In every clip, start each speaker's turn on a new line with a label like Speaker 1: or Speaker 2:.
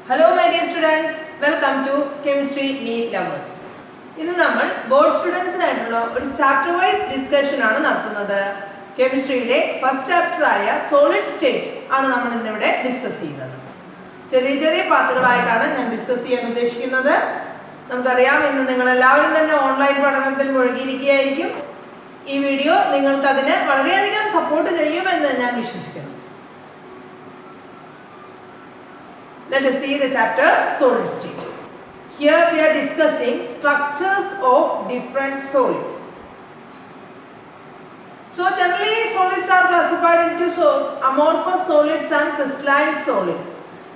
Speaker 1: Hello my dear students, welcome to Chemistry NEET Lovers. ഇന്ന് നമ്മൾ board സ്റ്റുഡൻസിനായിട്ടുള്ള ഒരു chapter wise discussion ആണ് നടത്തുന്നത്. കെമിസ്ട്രിയിലെ ഫസ്റ്റ് ചാപ്റ്റർ ആയ സോളിഡ് സ്റ്റേറ്റ് ആണ് നമ്മൾ ഇന്നിവിടെ ഡിസ്കസ് ചെയ്യുന്നത്. ചെറിയ ചെറിയ പാർട്ടുകളായിട്ടാണ് ഞാൻ ഡിസ്കസ് ചെയ്യാൻ ഉദ്ദേശിക്കുന്നത്. നമുക്കറിയാം ഇന്ന് നിങ്ങൾ എല്ലാവരും തന്നെ ഓൺലൈൻ പഠനത്തിൽ മുഴുകിയിരിക്കുകയായിരിക്കും. ഈ വീഡിയോ നിങ്ങൾക്ക് അതിന് വളരെയധികം സപ്പോർട്ട് ചെയ്യുമെന്ന് ഞാൻ വിശ്വസിക്കുന്നു. Let us see the chapter solid state. Here we are discussing structures of different solids. So generally solids are classified into amorphous solids and crystalline solid.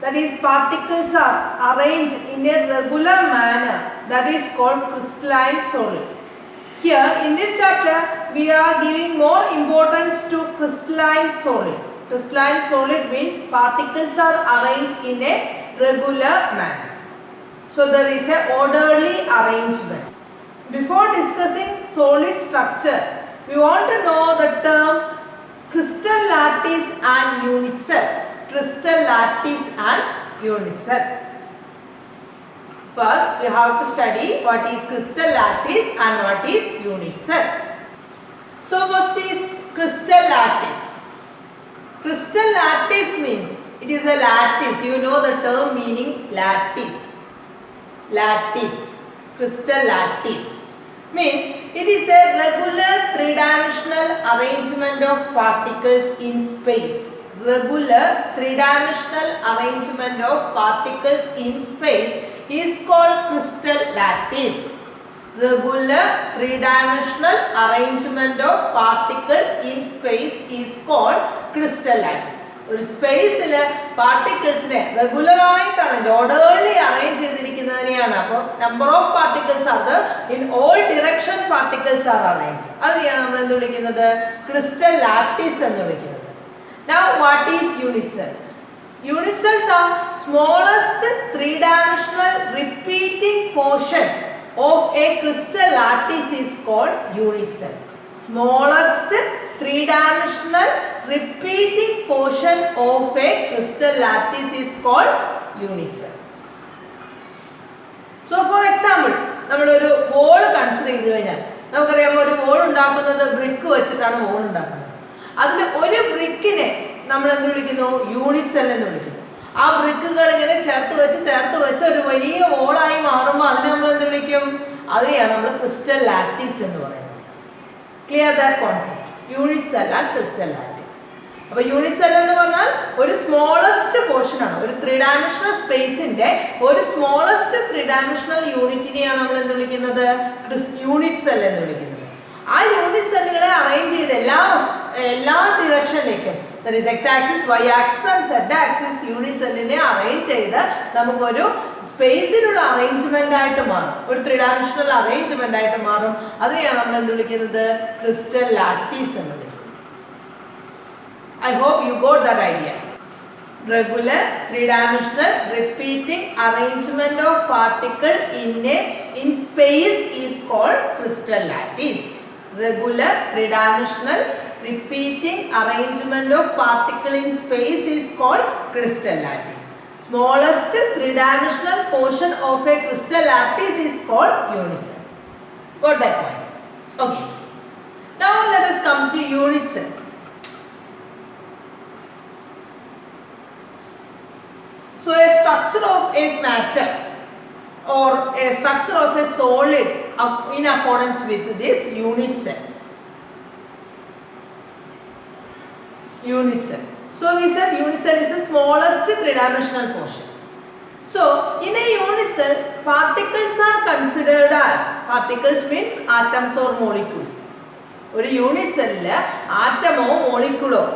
Speaker 1: That is, particles are arranged in a regular manner. That is called crystalline solid. Here in this chapter we are giving more importance to crystalline solid. Crystalline solid means particles are arranged in a regular manner. So there is a orderly arrangement. Before discussing solid structure, we want to know the term crystal lattice and unit cell. Crystal lattice and unit cell. First, we have to study what is crystal lattice and what is unit cell. So first is crystal lattice. Crystal lattice means it is a lattice. You know the term meaning lattice. Lattice. Crystal lattice means it is a regular three-dimensional arrangement of particles in space. Regular three-dimensional arrangement of particles in space is called crystal lattice. Regular three-dimensional arrangement of particle in space is called crystal lattice. ഒരു സ്പേസിൽ പാർട്ടിക്കിൾസിനെ regular ആയിട്ട് arrange orderly arrange ചെയ്തിരിക്കുന്നതിനെയാണ്. അപ്പോൾ number of particles അത് in all direction particles R arrange. അതിനെയാണ് നമ്മൾ എന്ത് വിളിക്കുന്നത്? Crystal lattice എന്ന് വിളിക്കുന്നത്. Now what is unit cell? Unit cells are smallest three-dimensional repeating portion of a crystal lattice is called unit cell. Smallest three-dimensional repeating portion of a crystal lattice is called unit cell. So for example, നമ്മൾ ഒരു wall consider ചെയ്തു കഴിഞ്ഞാൽ നമുക്കറിയാം ഒരു wall ഉണ്ടാക്കുന്നത് brick വെച്ചിട്ടാണ് wall ഉണ്ടാക്കുന്നത്. അതിൽ ഒരു ബ്രിക്കിനെ നമ്മൾ എന്ത് വിളിക്കുന്നു? യൂണിറ്റ് സെൽ എന്ന് വിളിക്കുന്നു. ആ ബ്രിക്കുകൾ ഇങ്ങനെ ചേർത്ത് വെച്ച് ഒരു വലിയ വോളായി മാറുമ്പോൾ അതിനെ നമ്മൾ എന്ത് വിളിക്കും? അതിനെയാണ് നമ്മൾ ക്രിസ്റ്റൽ ലാറ്റിസ് എന്ന് പറയുന്നത്. Clear that concept? Unit cell and crystal lattice. അപ്പോൾ യൂണിറ്റ് സെൽ എന്ന് പറഞ്ഞാൽ ഒരു സ്മോളസ്റ്റ് പോർഷൻ ആണ്. ഒരു ത്രീ ഡയമെൻഷണൽ സ്പേസിന്റെ ഒരു സ്മോളസ്റ്റ് ത്രീ ഡയമെൻഷണൽ യൂണിറ്റിനെയാണ് നമ്മൾ എന്ത് വിളിക്കുന്നത്? യൂണിറ്റ് സെൽ എന്ന് വിളിക്കുന്നത്. ആ യൂണിറ്റ് സെല്ലുകളെ അറേഞ്ച് ചെയ്ത് എല്ലാ ഡിറക്ഷനിലേക്കും, that is X axis, Y axis and Z axis, unit സെല്ലിനെ അറേഞ്ച് ചെയ്ത് നമുക്കൊരു സ്പേസിലുള്ള അറേഞ്ച്മെന്റ് ആയിട്ട് മാറും. ഒരു ത്രീ ഡയമെൻഷണൽ അറേഞ്ച്മെന്റ് ആയിട്ട് മാറും. അതിനെയാണ് നമ്മൾ എന്ത് വിളിക്കുന്നത്? ക്രിസ്റ്റൽ ലാറ്റിസ് എന്ന് വിളിക്കുന്നത്. I hope you got that idea. Regular three-dimensional repeating arrangement of particle in space is called crystal lattice. Regular three-dimensional repeating arrangement of particle in space is called crystal lattice. Smallest three-dimensional portion of a crystal lattice is called unit cell. Got that point? Okay. Now let us come to unit cell. So a structure of a matter or a structure of a solid in accordance with this unit cell. Unit cell. So we said unit cell is the smallest three-dimensional portion. So in a unit cell, particles are considered as, particles means atoms or molecules. ഒരു unit സെല്ലിൽ ആറ്റമോ മോളിക്യൂളോ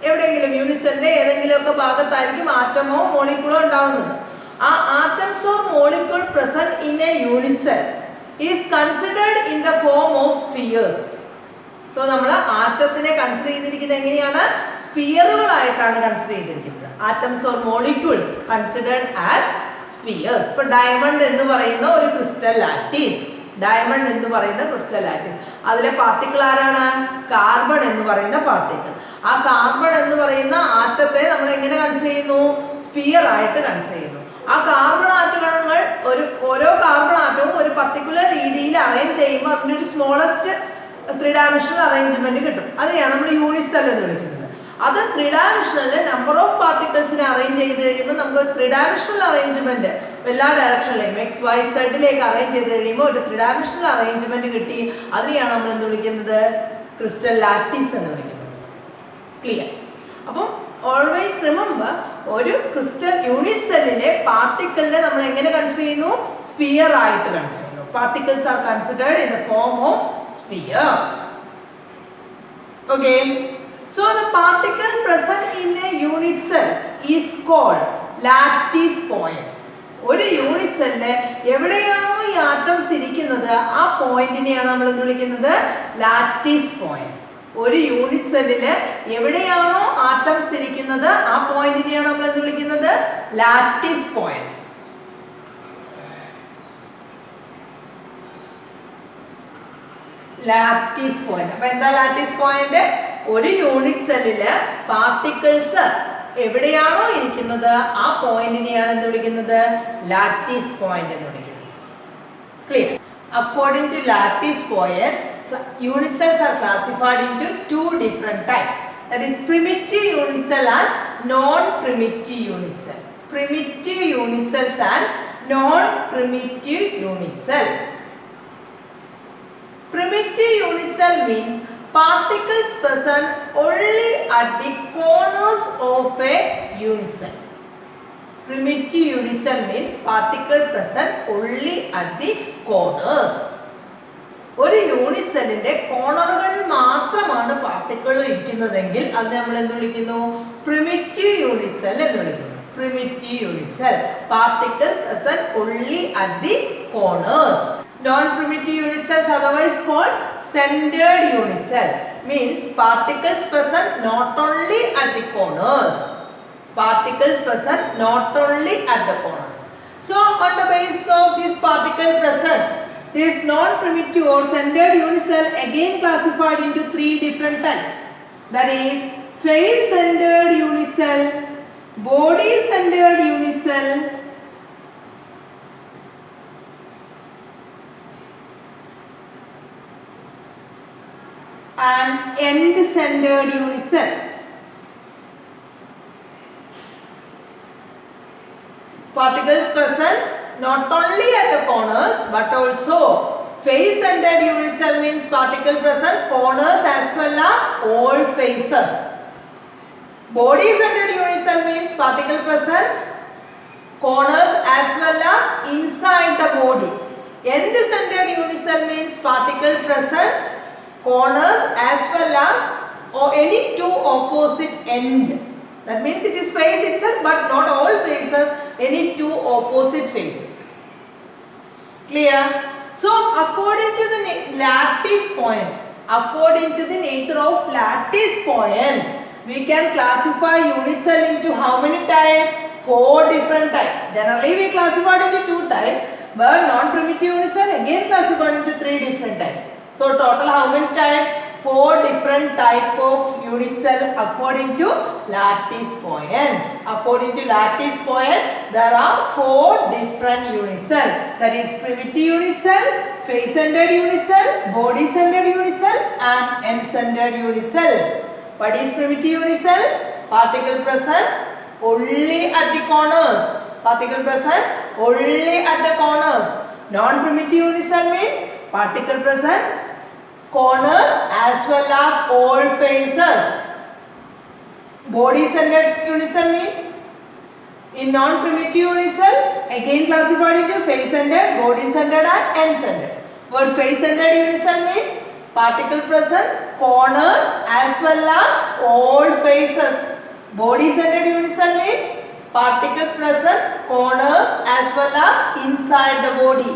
Speaker 1: എവിടെയെങ്കിലും unit സെല്ലിന്റെ ഏതെങ്കിലുമൊക്കെ ഭാഗത്തായിരിക്കും ആറ്റമോ മോളിക്യൂളോ ഉണ്ടാവുന്നത്. ആ atoms or molecule present in A unit cell is considered in the form of spheres. So നമ്മൾ ആറ്റത്തിനെ consider ചെയ്തിരിക്കുന്നത് എങ്ങനെയാണ്? സ്പിയറുകളായിട്ടാണ് കൺസിഡർ ചെയ്തിരിക്കുന്നത്. Atoms or molecules considered as spheres. ഇപ്പൊ ഡയമണ്ട് എന്ന് പറയുന്ന ഒരു ക്രിസ്റ്റൽ ലാറ്റിസ്, ഡയമണ്ട് എന്ന് പറയുന്ന ക്രിസ്റ്റൽ ലാറ്റിസ്, അതിലെ പാർട്ടിക്കിൾ ആരാണ്? കാർബൺ എന്ന് പറയുന്ന പാർട്ടിക്കിൾ. ആ കാർബൺ എന്ന് പറയുന്ന ആറ്റത്തെ നമ്മൾ എങ്ങനെ കൺസിഡർ ചെയ്യുന്നു? സ്പിയർ ആയിട്ട് കൺസിഡർ ചെയ്യുന്നു. ആ കാർബൺ ആറ്റങ്ങൾ ഓരോ കാർബൺ ആറ്റവും ഒരു പർട്ടിക്കുലർ രീതിയിൽ അറേഞ്ച് ചെയ്യുമ്പോൾ അതിനൊരു സ്മോളസ്റ്റ് 3 ഡയമെൻഷണൽ അറേഞ്ച്മെന്റ് കിട്ടും. അതിനെയാണ് നമ്മൾ യൂണിറ്റ് സെൽ എന്ന് വിളിക്കുന്നത്. അത് 3 ഡയമെൻഷനിൽ നമ്പർ ഓഫ് പാർട്ടിക്കിൾസിനെ അറേഞ്ച് ചെയ്ത് കഴിയുമ്പോൾ നമുക്ക് 3 ഡയമെൻഷണൽ അറേഞ്ച്മെന്റ് എല്ലാ ഡയറക്ഷനിലേക്കും XYZ അറേഞ്ച് ചെയ്ത് കഴിയുമ്പോൾ ഒരു 3 ഡയമെൻഷണൽ അറേഞ്ച്മെന്റ് കിട്ടി. അതിനെയാണ് നമ്മൾ എന്ത് വിളിക്കുന്നത്? ക്രിസ്റ്റൽ ലാറ്റീസ് എന്ന് വിളിക്കുന്നത്. ക്ലിയർ? അപ്പം ഓൾവേസ് റിമെമ്പർ, ഒരു ക്രിസ്റ്റൽ യൂണിറ്റ് സെല്ലിലെ പാർട്ടിക്കിളിനെ നമ്മൾ എങ്ങനെ കൺസിഡർ ചെയ്യുന്നു? സ്പിയർ ആയിട്ട് കൺസിഡർ ചെയ്യുന്നു. Particles are considered in the form of sphere. Okay, so the particle present in a unit cell is called lattice point. ഒരു യൂണിറ്റ് സെല്ലിന് എവിടെയാണോ ഈ ആറ്റംസ് ഇരിക്കുന്നത് ആ പോയിന്റിനെയാണ് നമ്മൾ എന്ത് വിളിക്കുന്നത്? Lattice point. ഒരു യൂണിറ്റ് സെല്ലില് എവിടെയാണോ ആറ്റംസ് ഇരിക്കുന്നത് ആ പോയിന്റിനെയാണ് നമ്മൾ എന്ത് വിളിക്കുന്നത്? Lattice point. Lattice point. അപ്പൊ എന്താ ലാറ്റീസ് പോയിന്റ്? ഒരു യൂണിറ്റ് സെല്ലില് പാർട്ടിക്കിൾസ് എവിടെയാണോ ഇരിക്കുന്നത് ആ പോയിന്റിനെയാണ് എന്ത് വിളിക്കുന്നത്? ലാറ്റീസ് പോയിന്റ് എന്ന് വിളിക്കുന്നത്. Clear? According to lattice point, unit cells are classified into 2 different types. That is primitive unit cell and non-primitive unit cell. Primitive unit cells and non-primitive unit cells. Primitive unit cell means particles present only at the corners of a unit cell. Primitive unit cell means particles present only at the corners. ഒരു unit സെല്ലിന്റെ കോർണറുകളിൽ മാത്രമാണ് particle ഇരിക്കുന്നതെങ്കിൽ അത് നമ്മൾ എന്ത് വിളിക്കുന്നു? Primitive unit cell എന്ന് വിളിക്കുന്നു. Primitive unit cell, particle present only at the corners. Non-primitive unit cells, otherwise called centered unit cell, means particles present not only at the corners. Particles present not only at the corners. So on the basis of this particle present, this non-primitive or centered unit cell again classified into 3 different types. That is face-centered unit cell, body-centered unit cell, and end-centered unit cell. Particles present not only at the corners but also face-centered unit cell means particle present corners as well as all faces. Body-centered unit cell means particle present corners as well as inside the body. End-centered unit cell means particle present corners as well as or any 2 opposite end. That means it is face itself but not all faces, any 2 opposite faces. Clear? So according to the lattice point, according to the nature of lattice point, we can classify unit cell into how many types? 4 different types. Generally we classified into 2 types, but non-primitive unit cell again classified into 3 different types. So total how many types? 4 different type of unit cell according to lattice point. According to lattice point, there are 4 different unit cell. That is primitive unit cell, face-centered unit cell, body-centered unit cell, and end-centered unit cell. What is primitive unit cell? Particle present only at the corners. Particle present only at the corners. Non-primitive unit cell means particle present corners as well as all faces. Body-centered unit cell means in non-primitive unit cell again classified into face-centered, body-centered and end-centered. What face-centered unit cell means particle present corners as well as all faces. Body-centered unit cell means particle present corners as well as inside the body.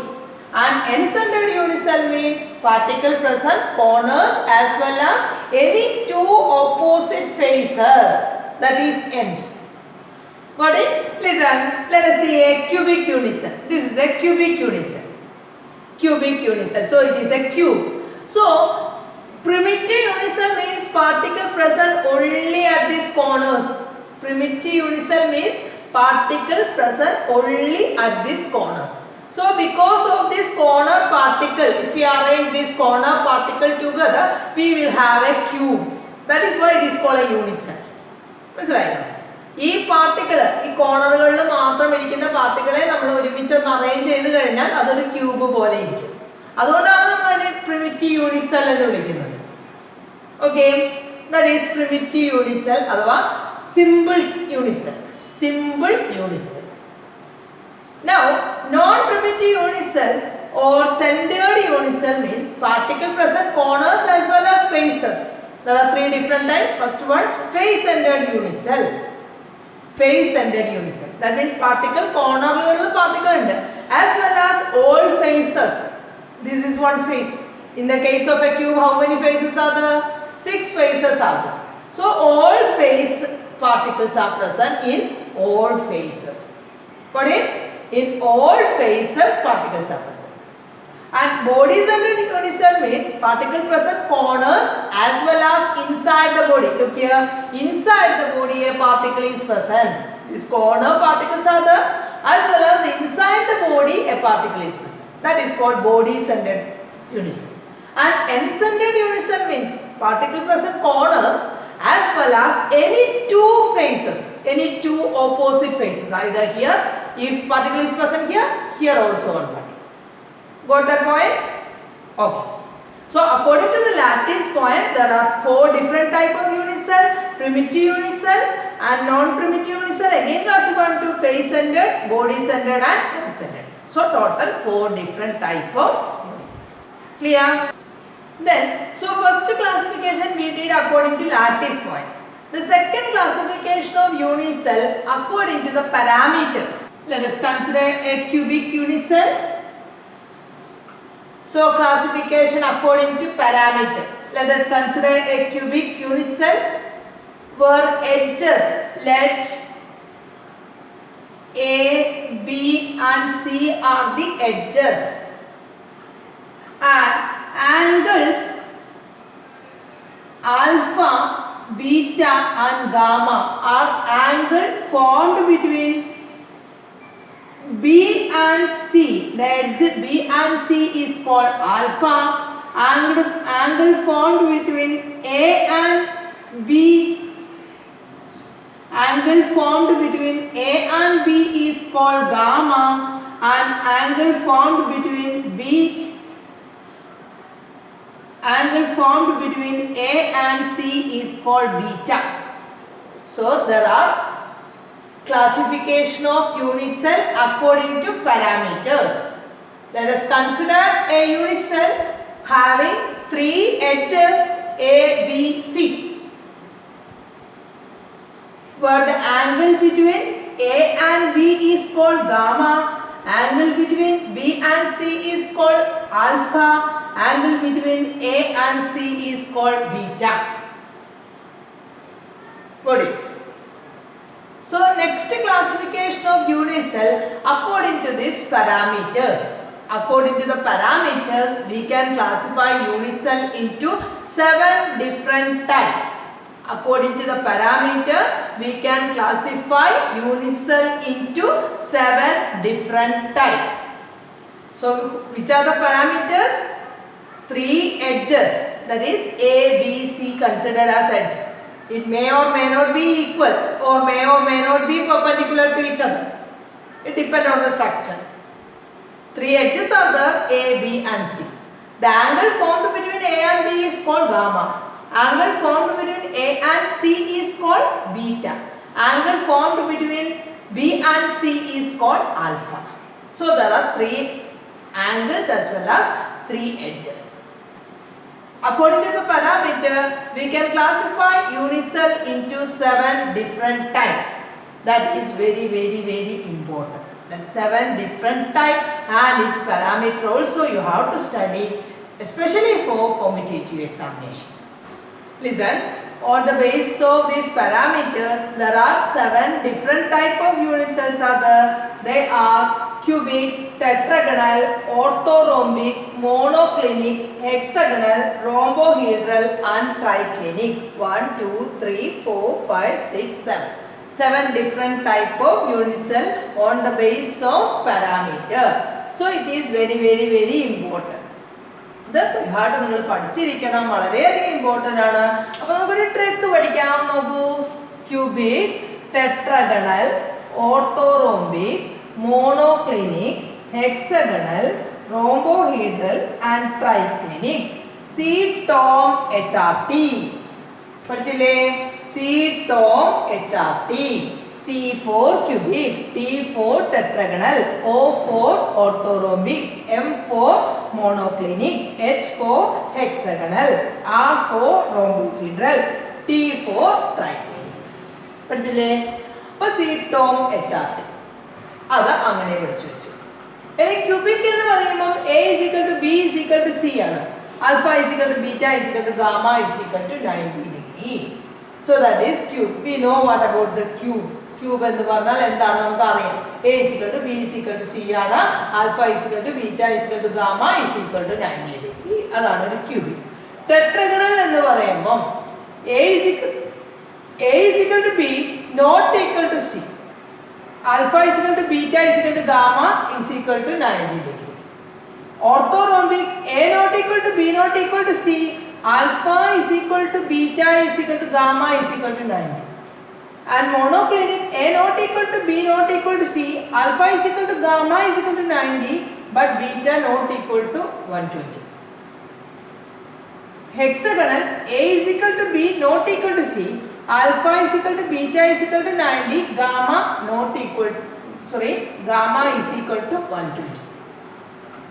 Speaker 1: And end-centered unit cell means particle present corners as well as any 2 opposite faces. That is end. Got it? Listen, let us see a cubic unit cell. This is a cubic unit cell. Cubic unit cell. So it is a cube. So primitive unit cell means particle present only at these corners. Primitive unit cell means particle present only at these corners. So because of this corner particle, if we arrange this corner particle together, we will have a cube. That is why it is called a unit cell. മനസ്സിലായോ? ഈ particle ഈ കോർണറുകളിൽ മാത്രം ഇരിക്കുന്ന പാർട്ടിക്കിളെ നമ്മൾ ഒരുമിച്ച് ഒന്ന് arrange ചെയ്ത് കഴിഞ്ഞാൽ അതൊരു ക്യൂബ് പോലെ ഇരിക്കും. അതുകൊണ്ടാണ് നമ്മൾ അതിനെ പ്രിമിറ്റീവ് യൂണിറ്റ് സെൽ എന്ന് വിളിക്കുന്നത്. Okay, that is primitive unit cell അഥവാ simples unit cell. Simple unit cell. Now, non-primitive unit cell or centered unit cell means particle present corners as well as faces. There are three different types. First one, face-centered unit cell. Face-centered unit cell. That means particle corner particle ഉണ്ട് as well as all faces. This is one face. In the case of a cube, how many faces are there? 6 faces are there. So all face particles are present in all faces. Got it? In all faces particles are present. And body-centered unit cell means particle present corners as well as inside the body. Look here, inside the body a particle is present. These corner particles are there as well as inside the body a particle is present. That is called body-centered unit cell. And end-centered unit cell means particle present corners as well as any two faces, any two opposite faces, either here, if particle is present here, here also one particle. Got that point? Okay. So according to the lattice point, there are 4 different type of unit cell: primitive unit cell and non-primitive unit cell. Again classified into face-centered, body-centered and end-centered. So total 4 different type of unit cells. Clear? Then, so first classification we did according to lattice point. The second classification of unit cell according to the parameters. Let us consider a cubic unit cell. So classification according to parameter. Let us consider a cubic unit cell where edges, let A, B and C are the edges, and angles alpha, beta and gamma are angle formed between B and C. The edge B and C is called alpha. Angle formed between A and B. Angle formed between A and B is called gamma, and angle formed between A and C is called beta. So there are classification of unit cell according to parameters. Let us consider a unit cell having 3 edges A, B, C, where the angle between A and B is called gamma, angle between B and C is called alpha, angle between A and C is called beta. Got it? So next classification of unit cell according to these parameters. According to the parameters, we can classify unit cell into 7 different types. According to the parameter, we can classify unit cell into 7 different types. So which are the parameters? 3 edges, that is A, B, C considered as edge. It may or may not be equal or may not be perpendicular to each other. It depends on the structure. 3 edges are there, A, B and C. The angle formed between A and B is called gamma. Angle formed between A and C is called beta. Angle formed between B and C is called alpha. So there are 3 angles as well as 3 edges. According to the parameter, we can classify unit cell into 7 different types. That is very important. That 7 different types and its parameter also you have to study, especially for competitive examination. Listen, on the basis of these parameters, there are 7 different types of unit cells are there. They are cubic, tetragonal, orthorhombic, monoclinic, hexagonal, rhombohedral and triclinic. 1, 2, 3, 4, 5, 6, 7. 7 different type of unit cell on the base of parameter. So it is very very very important. ഇത് by heart നിങ്ങൾ പഠിച്ചിരിക്കണം, വളരെയധികം important ആണ്. അപ്പോൾ നമുക്കൊരു trick പഠിക്കാം. നോക്കൂ, cubic, tetragonal, orthorhombic, monoclinic, hexagonal, rhombohedral and triclinic. CTOM-HRT പഠിച്ചില്ലേ? CTOM-HRT. C for cubic, T for tetragonal, O for orthorhombic, M for monoclinic, H for hexagonal, R for rhombohedral, T for triclinic. പഠിച്ചില്ലേ? അപ്പോൾ CTOM-HRT അത് അങ്ങനെ പഠിച്ചു വെച്ചു. ഇനി cubic എന്ന് പറയുമ്പോൾ A is equal to B is equal to C ആണ്. Alpha is equal to beta is equal to gamma is equal to 90 degree. So that is cube. We know what about the cube. Cube എന്ന് പറഞ്ഞാൽ എന്താണ് നമുക്ക് അറിയാം. A is equal to B is equal to C ആണ്. Alpha is equal to beta is equal to gamma is equal to 90 degree. അതാണ് ഒരു cubic. Tetragonal എന്ന് പറയുമ്പോൾ A is equal to B not equal to C. Alpha is equal to beta is equal to gamma is equal to 90 degree. Orthorhombic, A not equal to B not equal to C, alpha is equal to beta is equal to gamma is equal to 90. And monoclinic, A not equal to B not equal to C, alpha is equal to gamma is equal to 90, but beta not equal to 120. Hexagonal, A is equal to B not equal to C, alpha is equal to beta is equal to 90, gamma is equal to 120.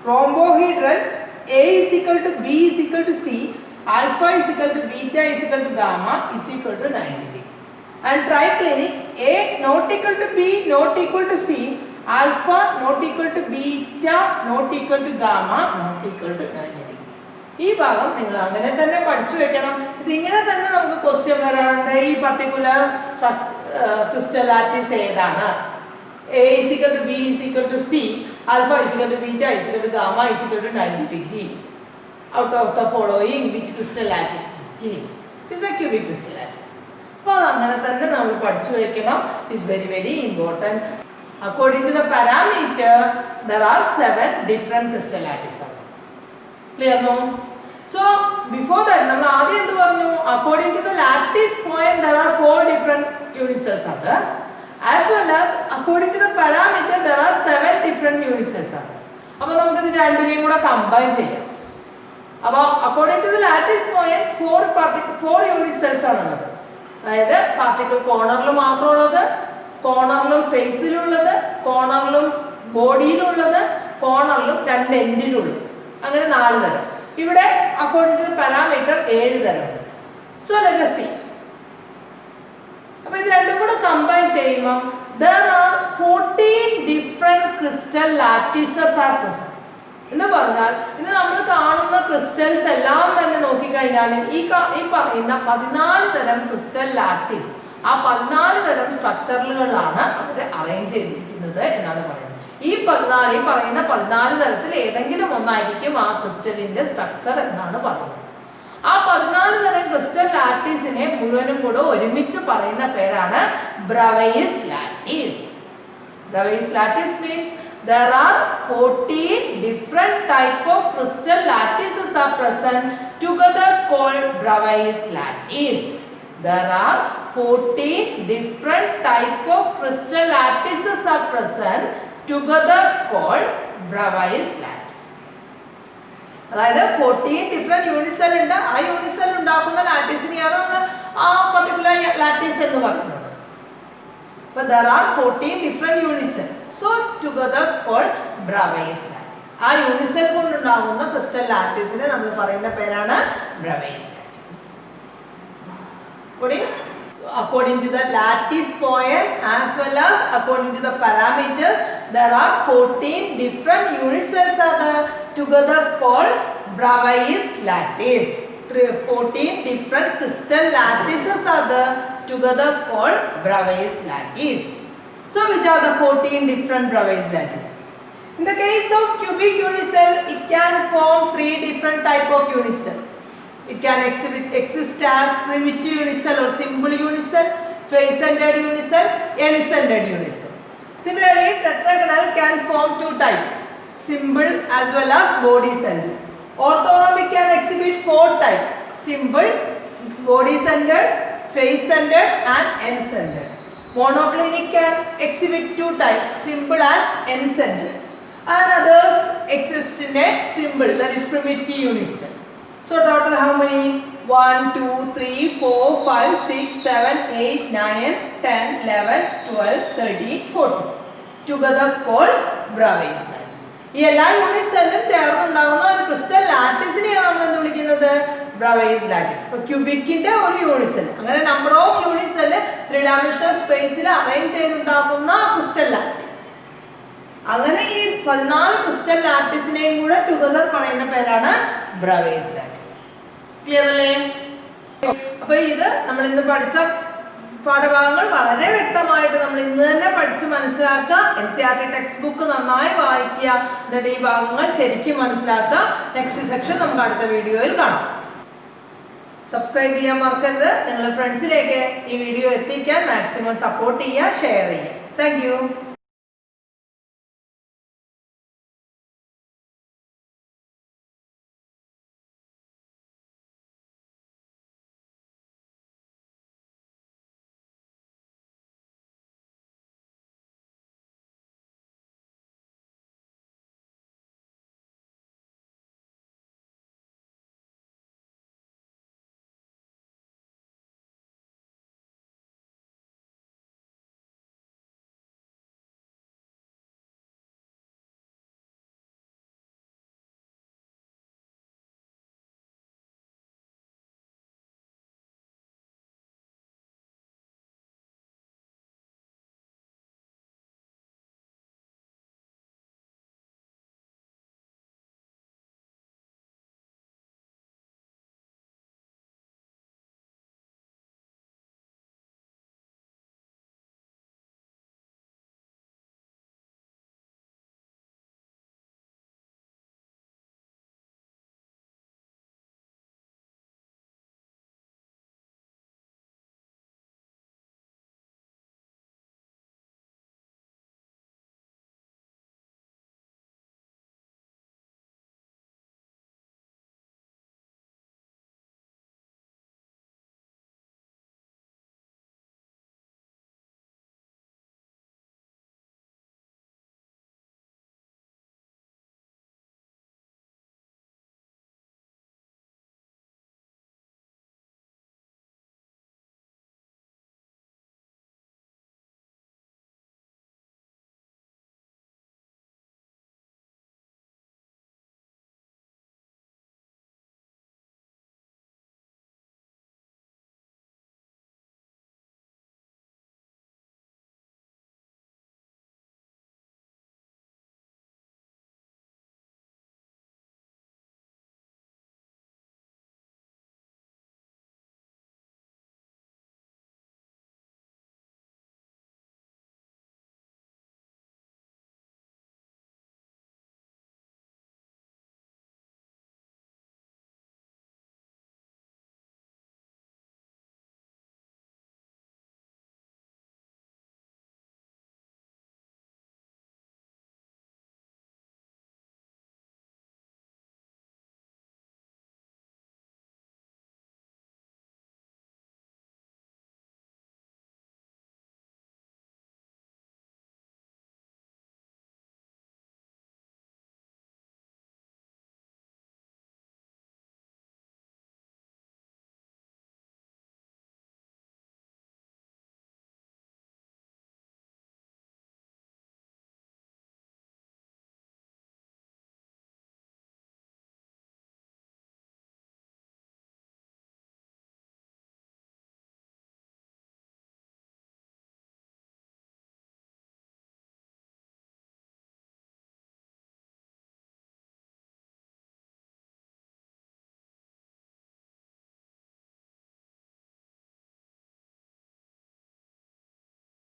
Speaker 1: Rhombohedral, A is equal to B is equal to C, alpha is equal to beta is equal to gamma is equal to 90 degree. And triclinic, A not equal to B not equal to C, alpha not equal to beta not equal to gamma not equal to 90 degree. ഈ ഭാഗം നിങ്ങൾ അങ്ങനെ തന്നെ പഠിച്ചു വെക്കണം. ഇതിങ്ങനെ തന്നെ നമുക്ക് ക്വസ്റ്റ്യൻ വരാറുണ്ട്. ഈ പർട്ടിക്കുലർ ക്രിസ്റ്റൽ ലാറ്റിസ് ഏതാണ്? A is equal to B is equal to C, alpha is equal to beta is equal to gamma is equal to 90 degree. Out of the following, which crystal lattice it is? It is a cubic crystal lattice. അപ്പോൾ അങ്ങനെ തന്നെ നമ്മൾ പഠിച്ചു വെക്കണം. Is very very important. According to the parameter, there are 7 different crystal lattices. Clear no? So before that, നമ്മൾ ആദ്യം എന്ത് പറഞ്ഞു? According to the lattice point, there are 4 different unit cells are there. As well as according to the parameter, there are 7 different unit cells are there. അപ്പോൾ നമുക്ക് ഇത് രണ്ടിനെയും കൂടെ combine ചെയ്യാം. അപ്പോൾ according to the lattice point, 4 unit cells ആണുള്ളത്. അതായത് particle കോർണറിൽ മാത്രമുള്ളത്, കോർണറിലും ഫേസിലുള്ളത്, കോർണറിലും ബോഡിയിലുള്ളത്, കോർണറിലും 2 എൻഡിലുള്ളത്. അങ്ങനെ 4 തരം. ഇവിടെ according to the parameter 7 തരമുണ്ട്. So let us see. അപ്പോൾ ഇത് രണ്ടും കൂടെ കമ്പൈൻ ചെയ്യുമ്പോൾ there are 14 different crystal lattices are present. എന്ന് പറഞ്ഞാൽ ഇന്ന് നമ്മൾ കാണുന്ന ക്രിസ്റ്റൽസ് എല്ലാം തന്നെ നോക്കിക്കഴിഞ്ഞാലും ഈ പറയുന്ന 14 തരം ക്രിസ്റ്റൽ ലാറ്റിസ്, ആ 14 തരം സ്ട്രക്ചറുകളിലാണ് അവർ അറേഞ്ച് ചെയ്തിരിക്കുന്നത് എന്നാണ് പറയുന്നത്. ഈ പറയുന്ന 14 തരത്തിൽ ഏതെങ്കിലും ഒന്നായിരിക്കും ആ ക്രിസ്റ്റലിന്റെ സ്ട്രക്ചർ എന്നാണ് പറയുന്നത്. ആ 14 തരം ക്രിസ്റ്റൽ ലാറ്റിസിനെ മുഴുവനും കൂടെ ഒരുമിച്ച് പറയുന്ന പേരാണ് Bravais lattice. Bravais lattice means there are 14 different type of crystal lattices are present, together called Bravais lattice. There are 14 different type of crystal lattices are present, together called Bravais lattice. അതായത് 14 different unit cell ഉണ്ട്. ആ unit cell ഉണ്ടാക്കുന്ന ലാറ്റിസിനെയാണ് ആ particular lattice എന്ന് പറയുന്നത്. But there are 14 different unit cells. So together called Bravais lattice. ആ unit cell കൊണ്ടുണ്ടാകുന്ന crystal ലാറ്റിസിനെ നമ്മൾ പറയുന്ന പേരാണ് Bravais lattice. According to the lattice point as well as according to the parameters, there are 14 different unit cells are there, together called Bravais lattice. 14 different crystal lattices are there, together called Bravais lattice. So which are the 14 different Bravais lattice? In the case of cubic unit cell, it can form 3 different type of unit cell. It can exist as primitive unit cell or simple unit cell, face-centered unit cell, end-centered unit cell. Similarly, tetragonal can form two types, simple as well as body-centered. Orthorhombic can exhibit four types, simple, body-centered, face-centered and end-centered. Monoclinic can exhibit two types, simple and end-centered. And others exist in a simple, that is primitive unit cell. So total how many? 1, 2, 3, 4, 5, 6, 7, 8, 9, 10, 11, 12, 13, 14. Together called Bravais lattice. ഈ എല്ലാ unit സെല്ലും ചേർന്നുണ്ടാകുന്ന ഒരു crystal ലാറ്റിസിനെയാണ് നമ്മൾ എന്ത് വിളിക്കുന്നത്? Bravais lattice. ഇപ്പോൾ ക്യൂബിക്കിന്റെ ഒരു യൂണിറ്റ് സെൽ, അങ്ങനെ number of unit cell 3 dimensional സ്പേസിൽ അറേഞ്ച് ചെയ്തുണ്ടാക്കുന്ന ക്രിസ്റ്റൽ ലാറ്റിസ്. അങ്ങനെ ഈ 14 ക്രിസ്റ്റൽ ലാറ്റിസിനെയും കൂടെ ടുഗദർ പറയുന്ന പേരാണ് Bravais lattice. ക്ലിയർ അല്ലേ? അപ്പൊ ഇത് നമ്മൾ ഇന്ന് പഠിച്ച പാഠഭാഗങ്ങൾ വളരെ വ്യക്തമായിട്ട് നമ്മൾ ഇന്ന് തന്നെ പഠിച്ച് മനസ്സിലാക്കുക. NCERT ടെക്സ്റ്റ് ബുക്ക് നന്നായി വായിക്കുക, എന്നിട്ട് ഈ ഭാഗങ്ങൾ ശരിക്കും മനസ്സിലാക്കുക. നെക്സ്റ്റ് സെക്ഷൻ നമുക്ക് അടുത്ത വീഡിയോയിൽ കാണാം. സബ്സ്ക്രൈബ് ചെയ്യാൻ മറക്കരുത്. നിങ്ങളുടെ ഫ്രണ്ട്സിലേക്ക് ഈ വീഡിയോ എത്തിക്കാൻ മാക്സിമം സപ്പോർട്ട് ചെയ്യുക, ഷെയർ ചെയ്യുക. Thank you.